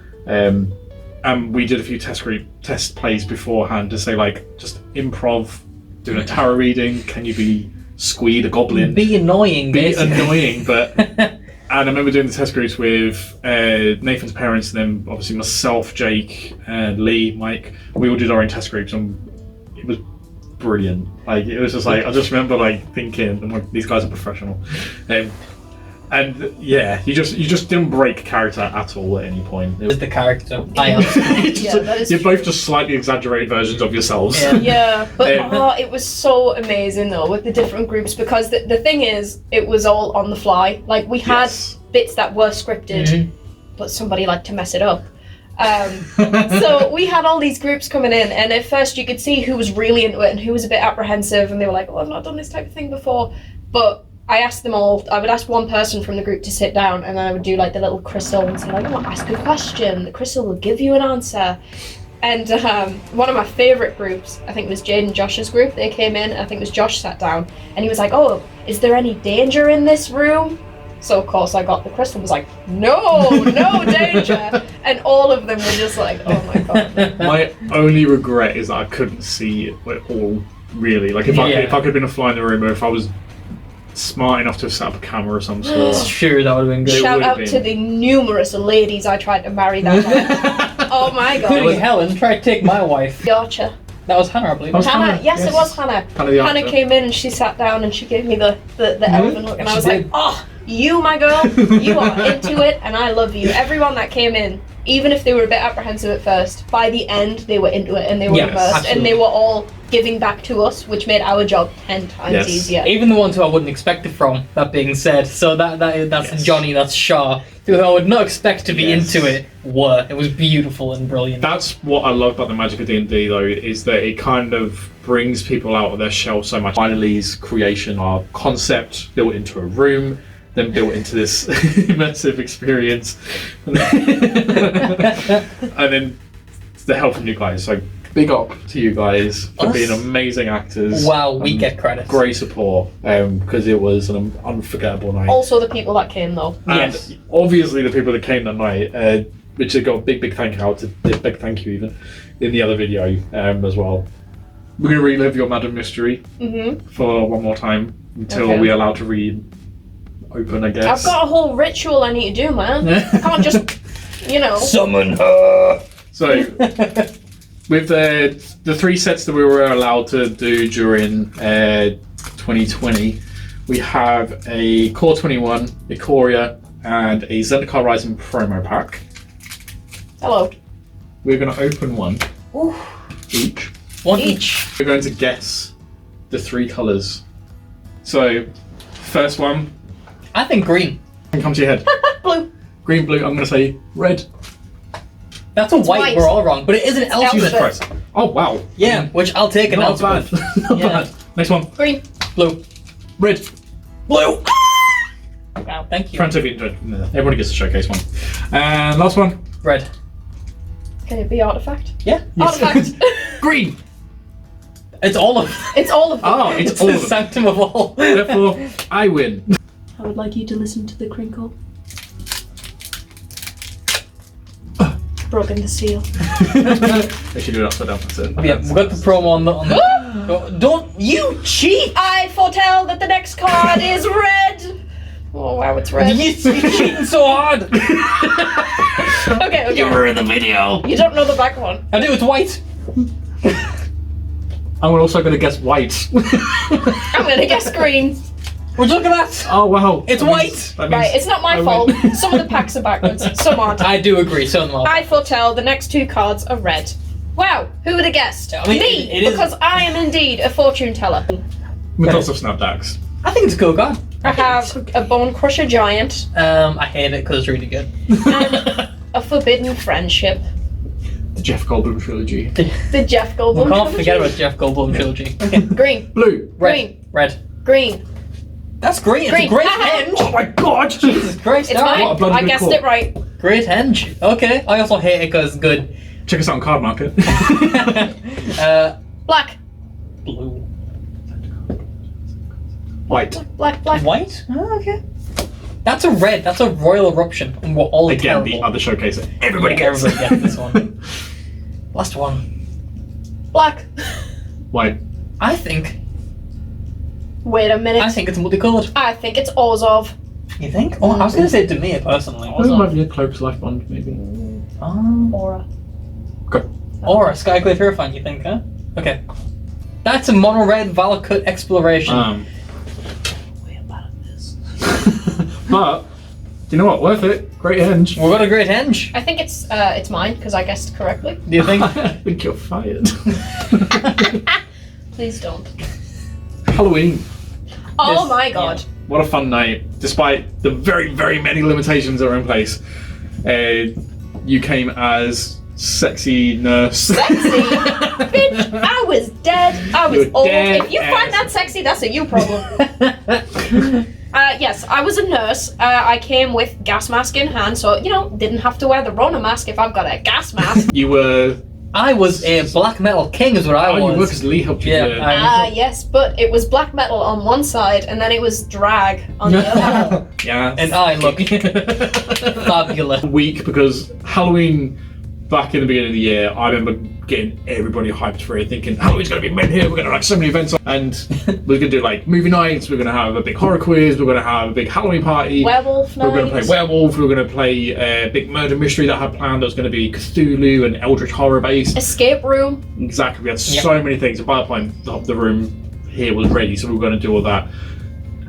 And we did a few test plays beforehand to say, like, just improv, doing a tarot reading. Can you be Squee the Goblin? Be annoying, Be basically. annoying, but... And I remember doing the test groups with Nathan's parents, and then obviously myself, Jake, and Lee, Mike. We all did our own test groups, and it was brilliant. Like, it was just like, I just remember like thinking, these guys are professional. And yeah, you just didn't break character at all at any point. It was The character. I am. Yeah, that is You're both just slightly exaggerated versions of yourselves. Yeah. Yeah, but it was so amazing though with the different groups, because the thing is, it was all on the fly. Like, we had Yes. bits that were scripted, but somebody liked to mess it up. So we had all these groups coming in, and at first you could see who was really into it and who was a bit apprehensive, and they were like, oh, I've not done this type of thing before. But I asked them all, I would ask one person from the group to sit down, and then I would do like the little crystal and say like, oh, ask a question, the crystal will give you an answer. And one of my favourite groups, I think it was Jade and Josh's group, they came in, I think it was Josh sat down, and he was like, oh, is there any danger in this room? So of course I got the crystal and was like, no danger. And all of them were just like, oh my god. My only regret is that I couldn't see it all, really. Like, if I could have been a fly in the room, or if I was smart enough to have set up a camera of some sort. Sure, that would have been good. Shout would have out to been. the numerous ladies I tried to marry that night. Oh my Including god. Helen tried to take my wife. The Archer. That was Hannah, I believe. That was Hannah, Hannah, yes, yes. it was Hannah. Hannah the Hannah Archer. came in and she sat down and she gave me the elephant look, and I She was did. like, oh, you, my girl, you are into it, and I love you. Everyone that came in, even if they were a bit apprehensive at first, by the end they were into it and they were Yes, immersed, absolutely. and they were all giving back to us, which made our job 10 times Yes. easier. Even the ones who I wouldn't expect it from, that being said. So that's Yes. Johnny, that's Shaw, who I would not expect to be Yes. into it, were. It was beautiful and brilliant. That's what I love about the magic of D&D, though, is that it kind of brings people out of their shell so much. Finally's creation, our concept built into a room, then built into this immersive experience, and then the help from you guys. So big up to you guys for Us? being amazing actors. Wow, we and get credit. Great support, because it was an unforgettable night. Also the people that came though. And Yes. obviously the people that came that night, which have got a big thank you out to, big thank you even, in the other video as well. We're going to relive your Madam Mystery for one more time until Okay. we're allowed to reopen, I guess. I've got a whole ritual I need to do, man. I can't just, Summon her! So, with the three sets that we were allowed to do during 2020, we have a Core 21, Ikoria, and a Zendikar Rising promo pack. Hello. We're going to open one Ooh. each. One Each. We're going to guess the three colours. So, first one, I think green. come to your head. Blue. Green, blue, I'm going to say red. That's a white. white. We're all wrong. But it is an elf. Elf. Jesus Christ. Oh, wow. Yeah, which I'll take an Not elf. bad. Not Yeah. bad. Next one. Green. Blue. Red. Blue! Wow, thank you. Everybody gets a showcase one. And last one. Red. Can it be artifact? Yeah. Artifact. Green. It's all of It's all of them. Oh, it's It's all the of them. sanctum of all. Therefore, I win. I would like you to listen to the crinkle. Broken the seal. They should do it upside down. That's it. Yeah, we've got the promo on the Don't you cheat! I foretell that the next card is red. Oh wow, it's red. You're cheating so hard! Okay. You were in the video. You don't know the back one. I do, it's white. I'm also going to guess white. I'm gonna guess green. Would you look at that? Oh wow. It's white. Right, it's not my fault. Some of the packs are backwards, some aren't. I do agree, so am I. I foretell the next two cards are red. Wow, who would have guessed? I mean, Me, it is- because I am indeed a fortune teller. With lots of snapbacks. I think it's a cool card. I have a Bone Crusher Giant I hate it because it's really good. and a Forbidden Friendship. The Jeff Goldblum trilogy. The Jeff Goldblum. We can't trilogy. forget about Jeff Goldblum trilogy. Okay. Green, Blue. Red. Green. Red. green. That's great. It's Green. a great Haha. henge. Oh my god! Jesus Christ. It's alright. What a mine. bloody I good guessed call. it right. Great henge. Okay. I also hate it because it's good. Check us out on Card Market. Black. Blue. White. Black. White? Oh, okay. That's a red. That's a royal eruption. And we're all Again, terrible. the other showcaser. Everybody Yeah, gets. everybody gets this one. Last one. Black. White. I think Wait a minute. it's multicolored. I think it's Orzhov. You think? Oh, I was going to say Demir personally. Oh, might be a Cloak's Life Bond, maybe. Aura. Or a Skyclave Hierophant, you think, huh? Okay. That's a mono red Valakut Exploration. We're bad at this. But, you know what? Worth it. Great henge. We've got a great henge. I think it's mine because I guessed correctly. Do you think? I think you're fired. Please don't. Halloween. Oh Yes, my god. What a fun night. Despite the very, very many limitations that are in place. You came as sexy nurse. Sexy? Bitch, I was dead. I was You're old. dead If you find that sexy, that's a you problem. Yes, I was a nurse. I came with gas mask in hand, so, didn't have to wear the Rona mask if I've got a gas mask. You were. I was a black metal king, is what I was. You were because Lee helped you. Yeah, Yes, but it was black metal on one side, and then it was drag on the other. Yeah. And I look fabulous. Week because Halloween back in the beginning of the year, I remember getting everybody hyped for it, thinking Halloween's gonna be men here, we're gonna have so many events, and we're gonna do like movie nights, we're gonna have a big horror quiz, we're gonna have a big Halloween party, Werewolf night. we're gonna play werewolf, we're gonna play a big murder mystery that I had planned that was gonna be Cthulhu and Eldritch horror based. Escape room. Exactly, we had so many things, and by the point the room here was ready, so we were gonna do all that.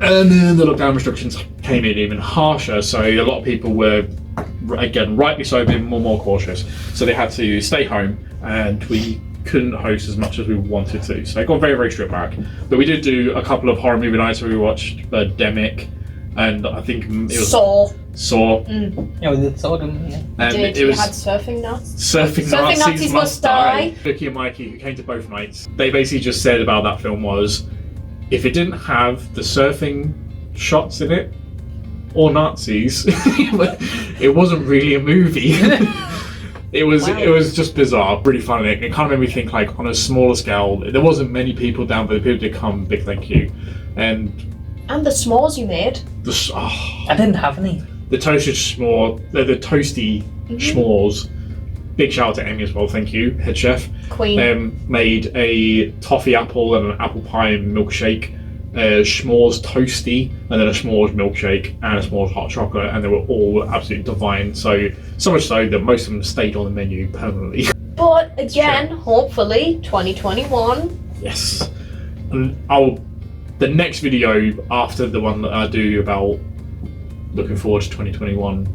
And then the lockdown restrictions came in even harsher, so a lot of people were, again, rightly so, being more cautious. So they had to stay home, and we couldn't host as much as we wanted to. So it got very, very stripped back. But we did do a couple of horror movie nights where we watched Demic, and I think it was Saw. Yeah, we did so, didn't we? And Did it you was had surfing nuts? Surfing Nazis Must Die. Vicky and Mikey, who came to both nights, they basically just said about that film was, if it didn't have the surfing shots in it, or Nazis, it wasn't really a movie. It was just bizarre, really funny. It kind of made me think, like, on a smaller scale, there wasn't many people down, but the people did come, big thank you. And And the s'mores you made. I didn't have any. The toasted s'more, the toasty s'mores. Big shout out to Amy as well, thank you, head chef. Queen. Made a toffee apple and an apple pie milkshake, s'mores toasty, and then a s'mores milkshake and a s'mores hot chocolate, and they were all absolutely divine. So much so that most of them stayed on the menu permanently. But again, hopefully, 2021. Yes. And the next video after the one that I do about looking forward to 2021,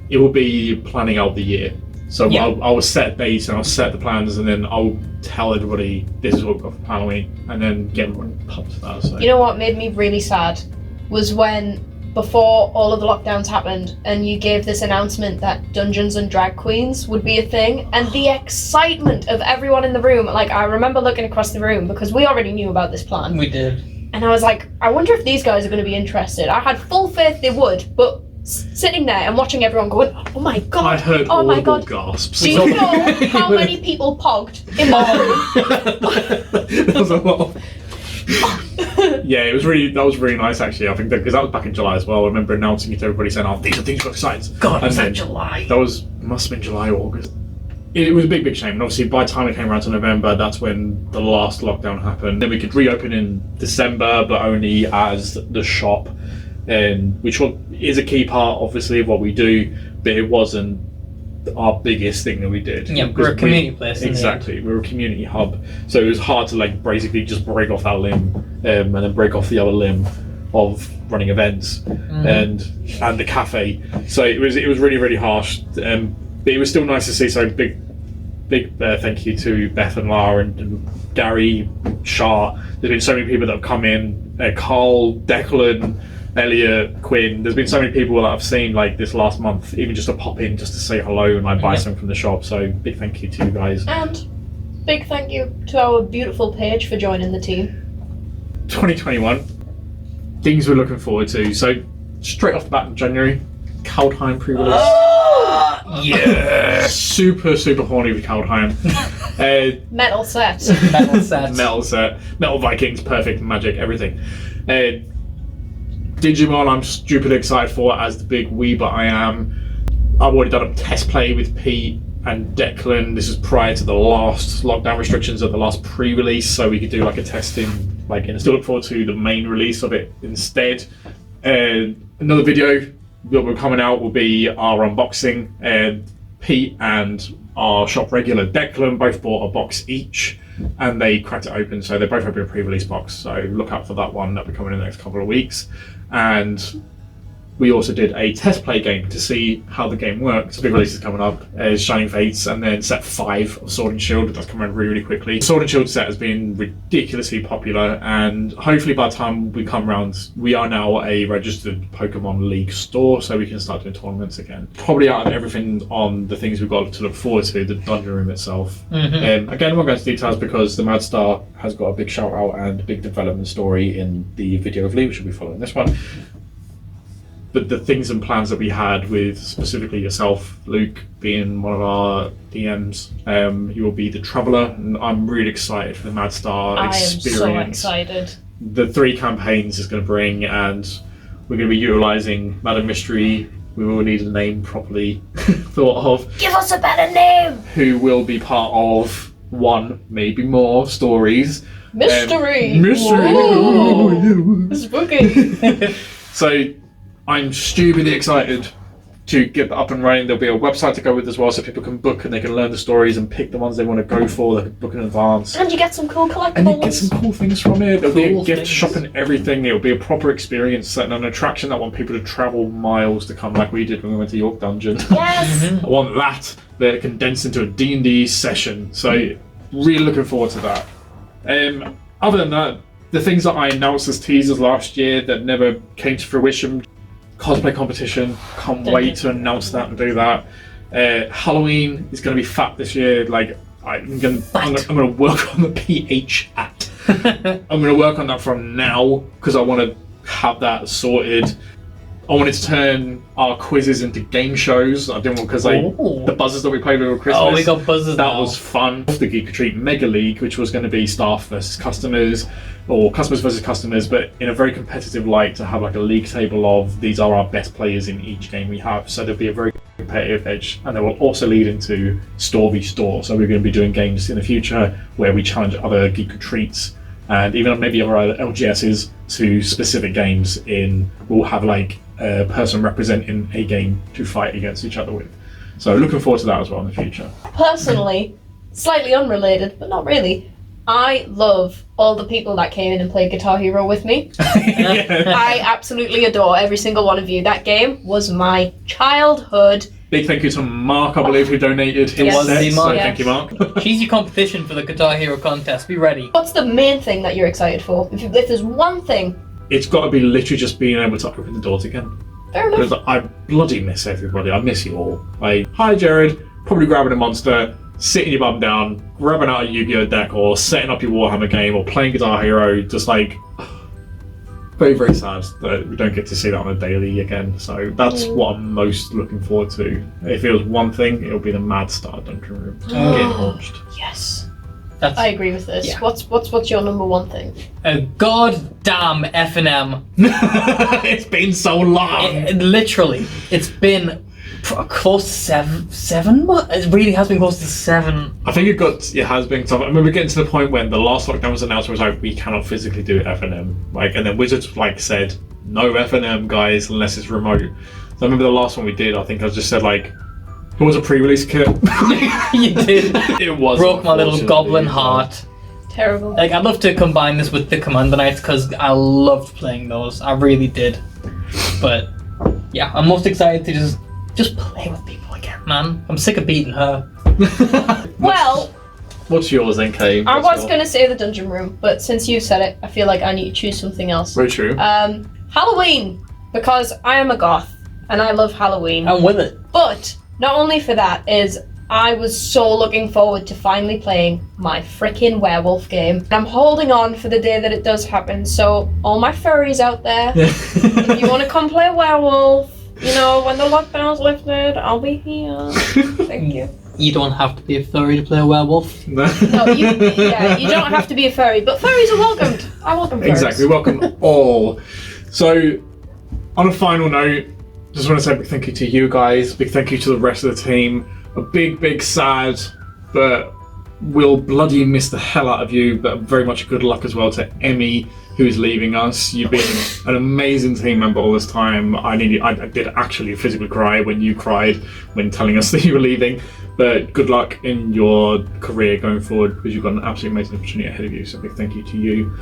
it will be planning out the year. So Yeah. I'll set dates and I'll set the plans, and then I'll tell everybody this is what we've got for Halloween, and then get everyone pumped for that. So. You know what made me really sad was when, before all of the lockdowns happened, and you gave this announcement that Dungeons and Drag Queens would be a thing, and the excitement of everyone in the room. Like, I remember looking across the room because we already knew about this plan. We did. And I was like, I wonder if these guys are going to be interested. I had full faith they would, but sitting there and watching everyone going, oh my god, I heard oh my audible god. gasps. Do you know how many people pogged in that room? There was a lot of... Yeah, that was really nice actually. I think because that was back in July as well. I remember announcing it to everybody, saying, "Oh, these are things we're excited." God, and was that then July? Must have been July or August. it was a big shame. And obviously, by the time it came around to November, that's when the last lockdown happened. Then we could reopen in December, but only as the shop, which is a key part, obviously, of what we do, but it wasn't our biggest thing that we did. Yeah, we're a community place. Exactly, we're a community hub, so it was hard to like basically just break off that limb and then break off the other limb of running events and the cafe. So it was really, really harsh. But it was still nice to see. So big thank you to Beth and Lara and Gary, Shah. There's been so many people that have come in. Carl, Declan, Elliot, Quinn. There's been so many people that I've seen like this last month, even just to pop in just to say hello and like buy something from the shop. So big thank you to you guys. And big thank you to our beautiful Paige for joining the team. 2021, things we're looking forward to. So straight off the bat in January, Kaldheim pre-release. Yeah, super horny with Kaldheim. Metal set. Metal Vikings, perfect magic, everything. Digimon, I'm stupidly excited for as the big weeber I am. I've already done a test play with Pete and Declan. This is prior to the last lockdown restrictions of the last pre-release, so we could do like a testing, and still look forward to the main release of it instead. Another video that will coming out will be our unboxing. Pete and our shop regular Declan both bought a box each, and they cracked it open, so they both opened a pre-release box, so look out for that one. That'll be coming in the next couple of weeks. And we also did a test play game to see how the game works. Big release is coming up, Shining Fates, and then set 5 of Sword and Shield. That's coming around really, really quickly. Sword and Shield set has been ridiculously popular, and hopefully by the time we come around, we are now a registered Pokemon League store, so we can start doing tournaments again. Probably out of everything on the things we've got to look forward to, the dungeon room itself. Again, I won't go into details because the Mad Star has got a big shout out and a big development story in the video of Lee, which will be following this one. But the things and plans that we had with specifically yourself, Luke, being one of our DMs, you will be the Traveller, and I'm really excited for the Mad Star experience. I am so excited. The 3 campaigns is going to bring, and we're going to be utilising Madam Mystery. We will need a name properly thought of. Give us a better name! Who will be part of 1, maybe more stories. Mystery! Mystery! Spooky! So I'm stupidly excited to get that up and running. There'll be a website to go with as well, so people can book and they can learn the stories and pick the ones they want to go for. They can book in advance. And you get some cool collectibles. And you get some cool things from it. There'll be a gift shop and everything. It'll be a proper experience and an attraction. I want people to travel miles to come like we did when we went to York Dungeon. Yes! I want that condensed into a D&D session. So really looking forward to that. Other than that, the things that I announced as teasers last year that never came to fruition. Cosplay competition, can't wait to announce that and do that. Halloween is going to be fat this year. I'm going to work on the PH at. I'm going to work on that from now because I want to have that sorted. I wanted to turn our quizzes into game shows. I didn't want because the buzzers that we played over Christmas. Oh, we got buzzers. That was fun. The Geek Retreat Mega League, which was going to be staff versus customers, or customers versus customers, but in a very competitive light to have like a league table of these are our best players in each game we have. So there'll be a very competitive edge, and they will also lead into store v store. So we're going to be doing games in the future where we challenge other Geek Retreats and even maybe other LGSs to specific games. We'll have like a person representing a game to fight against each other with. So looking forward to that as well in the future. Personally, slightly unrelated, but not really, I love all the people that came in and played Guitar Hero with me. I absolutely adore every single one of you. That game was my childhood. Big thank you to Mark, I believe, who donated his set. So thank you, Mark. She's your competition for the Guitar Hero contest. Be ready. What's the main thing that you're excited for? If there's one thing. It's got to be literally just being able to open the doors again. Fair enough. Because I bloody miss everybody. I miss you all. Hi Jared, probably grabbing a monster, sitting your bum down, grabbing out a Yughio deck, or setting up your Warhammer game, or playing Guitar Hero. Just very, very sad that we don't get to see that on a daily again. So that's what I'm most looking forward to. If it was one thing, it would be the Mad Star Dungeon Room getting launched. Yes. I agree with this. Yeah. What's your number one thing? Goddamn F&M. It's been so long. Literally, it's been Close to seven? What? It really has been close to 7. I think it has been tough. I remember getting to the point when the last lockdown was announced, it was like, we cannot physically do F&M. Like, and then Wizards like said, no F&M guys unless it's remote. So I remember the last one we did, I think I just said like, it was a pre-release kit. You did. It was. Broke my little goblin heart. Terrible. Like, I'd love to combine this with the Commander Knights because I loved playing those. I really did. But yeah, I'm most excited to just play with people again, man. I'm sick of beating her. Well, what's yours, NK? I was going to say the dungeon room, but since you said it, I feel like I need to choose something else. Very true. Halloween, because I am a goth and I love Halloween. I'm with it. But not only for that is I was so looking forward to finally playing my frickin' werewolf game. And I'm holding on for the day that it does happen. So all my furries out there, if you want to come play werewolf, you know, when the lockdown's lifted, I'll be here. Thank you. You don't have to be a furry to play a werewolf. No, you don't have to be a furry, but furries are welcomed. I welcome furries. Exactly, welcome all. So, on a final note, just want to say a big thank you to you guys, big thank you to the rest of the team. A big sad, but we'll bloody miss the hell out of you, but very much good luck as well to Emmy, who is leaving us. You've been an amazing team member all this time. I did actually physically cry when you cried when telling us that you were leaving, but good luck in your career going forward because you've got an absolutely amazing opportunity ahead of you, so big thank you to you.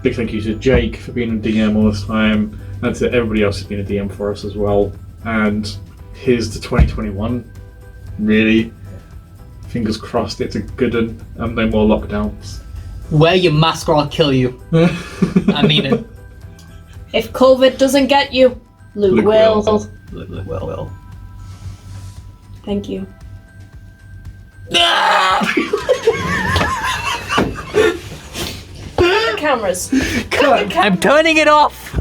Big thank you to Jake for being a DM all this time, and to everybody else who's been a DM for us as well. And here's to 2021. Really, fingers crossed it's a good one and no more lockdowns. Wear your mask or I'll kill you. I mean it. If COVID doesn't get you, Luke will. Luke will. Thank you. Cut the cameras. Cut the I'm turning it off.